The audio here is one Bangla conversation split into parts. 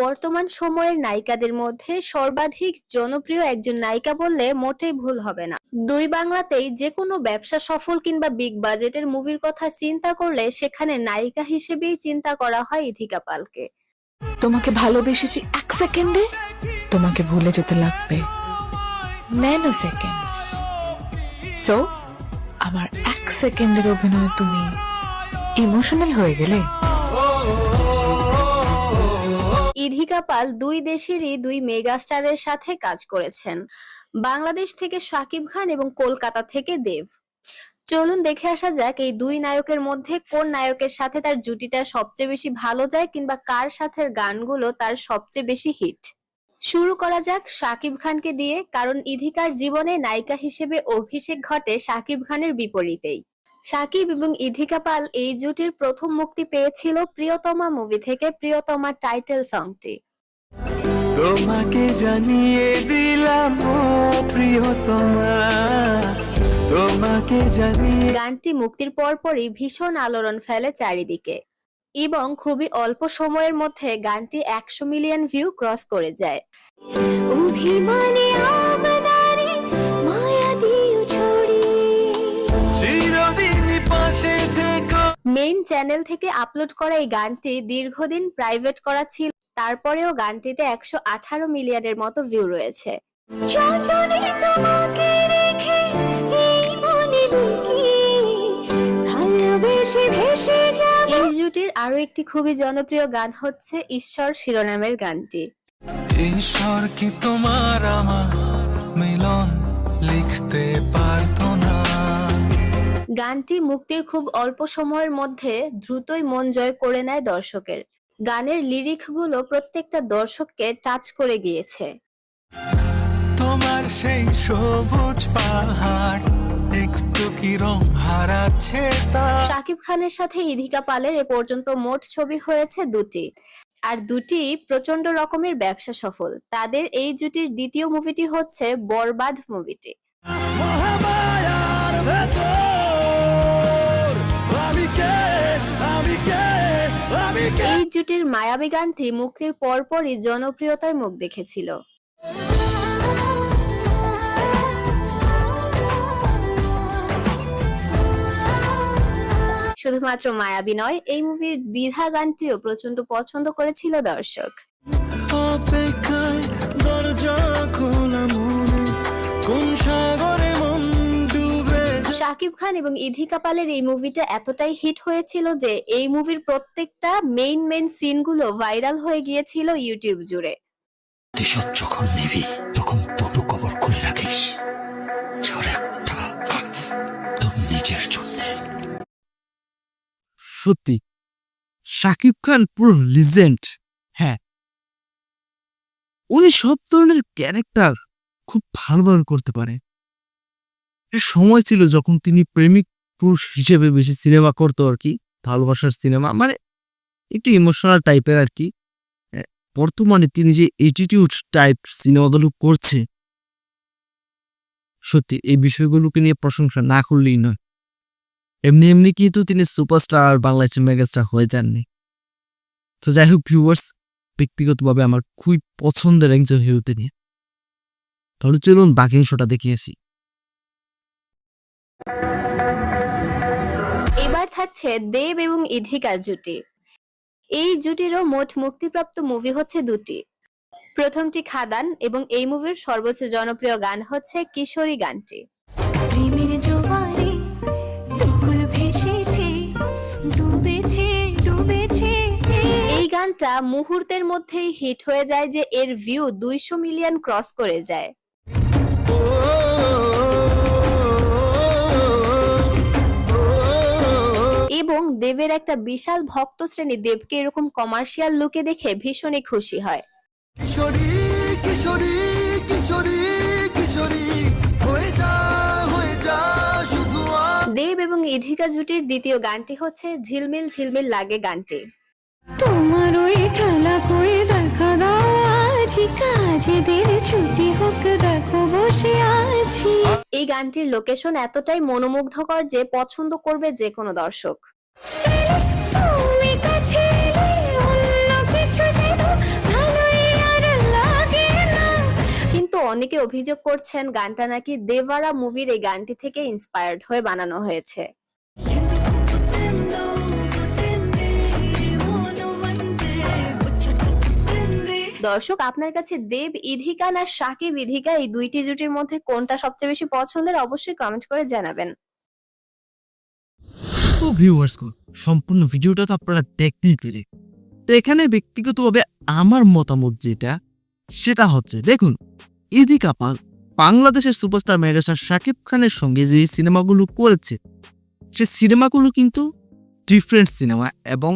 বর্তমান সময়ের নায়িকাদের মধ্যে সর্বাধিক জনপ্রিয় একজন নায়িকা বললে মোটেই ভুল হবে না। দুই বাংলাতেই যেকোনো ব্যবসা সফল কিংবা বিগ বাজেটের মুভির কথা চিন্তা করলে সেখানে নায়িকা হিসেবেই চিন্তা করা হয় ইথিকা পালকে। তোমাকে ভালোবেসেছি 1 সেকেন্ডে, তোমাকে ভুলে যেতে লাগবে ন্যানো সেকেন্ডস। সো আমার 1 সেকেন্ডের অভিনয়ে তুমি ইমোশনাল হয়ে গেলে। ইথিকা পাল দুই দেশেরই দুই মেগাস্টারের সাথে কাজ করেছেন, বাংলাদেশ থেকে শাকিব খান এবং কলকাতা থেকে দেব। চলুন দেখে আসা যাক এই দুই নায়কের মধ্যে কোন নায়কের সাথে তার জুটিটা সবচেয়ে বেশি ভালো যায় কিংবা কার সাথে গানগুলো তার সবচেয়ে বেশি হিট। শুরু করা যাক শাকিব খানকে দিয়ে, কারণ ইথিকার জীবনে নায়িকা হিসেবে অভিষেক ঘটে শাকিব খানের বিপরীতেই। শাকিব এবং ইথিকা পাল এই জুটির প্রথম মুক্তি পেয়েছিল প্রিয়তমা মুভি থেকে প্রিয়তমা টাইটেল সংটি। তোমাকে জানিয়ে দিলাম ও প্রিয়তমা, তোমাকে জানিয়ে। গানটি মুক্তির পরপরই ভীষণ আলোড়ন ফেলে চারিদিকে এবং খুবই অল্প সময়ের মধ্যে গানটি 100 মিলিয়ন ভিউ ক্রস করে যায়। অভিমানে আবদারে মায়া দিও ছড়িয়ে, চিরদিন পাশে থেকো। মেইন চ্যানেল থেকে আপলোড করা এই গানটি দীর্ঘদিন প্রাইভেট করা ছিল, তারপরেও গানটিতে 118 মিলিয়নের মতো ভিউ রয়েছে। যতনে তোমাকে রেখে এই মনে লুকিয়ে ভালোবেসে ভেসে যাব। এই জুটির আরো একটি খুবই জনপ্রিয় গান হচ্ছে ঈশ্বর শিরোনামের গানটি। ঈশ্বর কি তোমার আমার মিলন লিখতে পারতো না। গানটি মুক্তির খুব অল্প সময়ের মধ্যে দ্রুতই মন জয় করে নেয় দর্শকের। গানের লিরিকগুলো প্রত্যেকটা দর্শককে টাচ করে গিয়েছে। তোমার সেই সবুজ পাহাড় একটু কি রং হারাচ্ছে তা। শাকিব খানের সাথে ইথিকা পালের এ পর্যন্ত মোট ছবি হয়েছে দুটি, আর দুটি প্রচন্ড রকমের ব্যবসা সফল। তাদের এই জুটির দ্বিতীয় মুভিটি হচ্ছে বরবাদ মুভিটি। মহামায়ার ভেতর আমি কে, আমি কে, আমি কে। এই জুটির মায়াবী গানটি মুক্তির পরপরই জনপ্রিয়তার মুখ দেখেছিল। শুধুমাত্র মায়াবী নয়, এই মুভির দ্বিধা গানটিও প্রচন্ড পছন্দ করেছিল দর্শক। অপেক্ষায় দরজা খোলা মনে কোন সাগরে মন ডুবে যায়। শাকিব খান এবং ইথিকা পালের এই মুভিটা এতটাই হিট হয়েছিল যে এই মুভির প্রত্যেকটা মেইন সিনগুলো ভাইরাল হয়ে গিয়েছিল ইউটিউব জুড়ে। এসব যখন নিবি তখন দুটো কবর খুলে রাখিস, ঝড় একটা তোর নিজের জন্য। সত্যি শাকিব খান পুরো লিজেন্ড। হ্যাঁ, উনি সব ধরনের ক্যারেক্টার খুব ভালোভাবে করতে পারে। সময় ছিল যখন তিনি প্রেমিক পুরুষ হিসেবে বেশি সিনেমা করতো আর কি, ভালোবাসার সিনেমা, মানে একটু ইমোশনাল টাইপের আর কি। বর্তমানে তিনি যে অ্যাটিটিউড টাইপ সিনেমাগুলো করছে, সত্যি এই বিষয়গুলোকে নিয়ে প্রশংসা না করলেই নয়। এমনি কিন্তু তিনি সুপারস্টার, বাংলাদেশের মেগাস্টার হয়ে যাননি। তো যাই হোক ভিউয়ার্স, ব্যক্তিগতভাবে আমার খুবই পছন্দের একজন হিরো তিনি। তাহলে চলুন বাকি অংশটা দেখে আসি। এবার থাকছে দেব এবং ইথিকা জুটি। এই জুটিরও মোট মুক্তিপ্রাপ্ত মুভি হচ্ছে দুটি। প্রথমটি খাদান এবং এই মুভির সর্বোচ্চ জনপ্রিয় গান হচ্ছে কিশোরী গানটি। প্রেমের জোয়ারে দুকুল ভেসেছে, ডুবেছে ডুবেছে। এই গানটা মুহূর্তের মধ্যেই হিট হয়ে যায় যে এর ভিউ 200 মিলিয়ন ক্রস করে যায়। এবং দেবের একটা বিশাল ভক্ত শ্রেণী দেবকে এরকম কমার্শিয়াল লুকে দেখে ভীষণই খুশি হয়। কিশোরী কিশোরী কিশোরী কিশোরী হয়ে যা শুধু। দেব এবং ইথিকা জুটির দ্বিতীয় গানটি হচ্ছে ঝিলমিল ঝিলমিল লাগে গানটি। তোমার ওই খেলা করে দেখা দাও আজ, কাজেদের ছুটি হোক দেখো বসে আছি। এই গানটির লোকেশন এতটাই মনোমুগ্ধকর যে পছন্দ করবে যে কোনো দর্শক। তুমি কাছে এলে অন্য কিছু যেন ভালো অনেকে অভিযোগ করছেন গানটা নাকি দেভারা মুভির এই গানটি থেকে ইন্সপায়ার্ড হয়ে বানানো হয়েছে। দর্শক, আপনার কাছে দেব ইধিকা না সাকিব ইধিকা এই দুইটি জুটির মধ্যে কোনটা সবচেয়ে বেশি পছন্দের অবশ্যই কমেন্ট করে জানাবেন। তো ভিউয়ার্স, সম্পূর্ণ ভিডিওটা তো আপনারা দেখতেই পেলে। তো এখানে ব্যক্তিগতভাবে আমার মতামত যেটা, সেটা হচ্ছে দেখুন, ইদিকা পাল বাংলাদেশের সুপারস্টার মেগাস্টার শাকিব খানের সঙ্গে যে সিনেমাগুলো করেছে, সে সিনেমাগুলো কিন্তু ডিফারেন্ট সিনেমা। এবং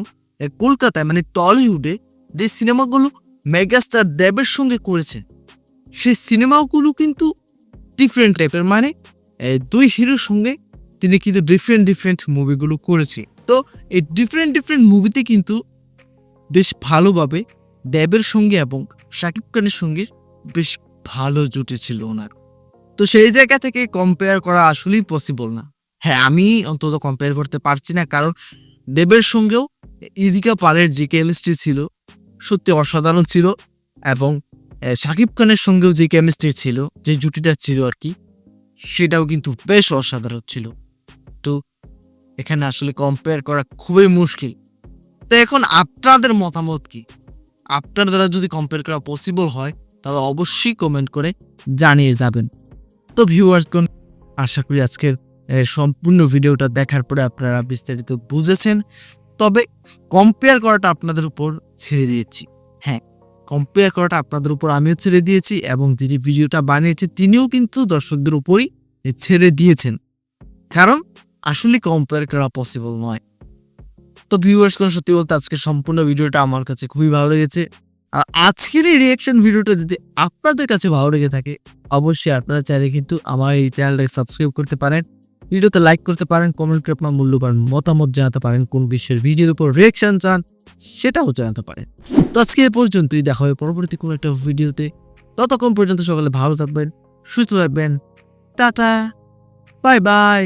কলকাতায় মানে টলিউডে যে সিনেমাগুলো মেগাস্টার দেবের সঙ্গে করেছে, সেই সিনেমাগুলো কিন্তু ডিফারেন্ট টাইপের, মানে দুই হিরোর সঙ্গে তিনি কিন্তু ডিফারেন্ট মুভিগুলো করেছে। তো এই ডিফারেন্ট মুভিতে কিন্তু বেশ ভালোভাবে দেবের সঙ্গে এবং শাকিব খানের সঙ্গে বেশ ভালো জুটেছিল ওনার। তো সেই জায়গা থেকে কম্পেয়ার করা আসলেই পসিবল না। হ্যাঁ, আমি অন্তত কম্পেয়ার করতে পারছি না, কারণ দেবের সঙ্গেও ইদিকা পালের যে কেমিস্ট্রি ছিল সত্যি অসাধারণ ছিল, এবং শাকিব খানের সঙ্গেও যে কেমিস্ট্রি ছিল, যে জুটিটা ছিল আর কি, সেটাও কিন্তু বেশ অসাধারণ ছিল। তো এখানে আসলে কম্পেয়ার করা খুবই মুশকিল। তো এখন আপনাদের মতামত কি? আপনার দ্বারা যদি কম্পেয়ার করা পসিবল হয় তাহলে অবশ্যই কমেন্ট করে জানিয়ে যাবেন। তো ভিউয়ার্সগণ, আশা করি আজকের সম্পূর্ণ ভিডিওটা দেখার পরে আপনারা বিস্তারিত বুঝেছেন। তবে কম্পেয়ার করাটা আপনাদের উপর ছেড়ে দিয়েছি। হ্যাঁ, কম্পেয়ার করাটা আপনাদের উপর আমিও ছেড়ে দিয়েছি, এবং যিনি ভিডিওটা বানিয়েছে তিনিও কিন্তু দর্শকদের উপরই ছেড়ে দিয়েছেন, কারণ আসলে কম্পেয়ার করা পসিবল নয়। তো ভিউয়ার্সগণ, সত্যি বলতে আজকে সম্পূর্ণ ভিডিওটা আমার কাছে খুবই ভালো লেগেছে। আর আজকের এই রিয়াকশন ভিডিওটা যদি আপনাদের কাছে ভালো লেগে থাকে, অবশ্যই আপনারা চাইলে কিন্তু আমার এই চ্যানেলটাকে সাবস্ক্রাইব করতে পারেন, ভিডিওতে লাইক করতে পারেন, কমেন্ট করে আপনার মূল্যবান মতামত জানাতে পারেন, কোন বিশ্বের ভিডিওর উপর রিয়াকশন চান সেটাও জানাতে পারেন। তো আজকে এ পর্যন্তই, দেখা হবে পরবর্তী কোনো একটা ভিডিওতে। ততক্ষণ পর্যন্ত সকালে ভালো থাকবেন, সুস্থ থাকবেন। Tata, bye bye.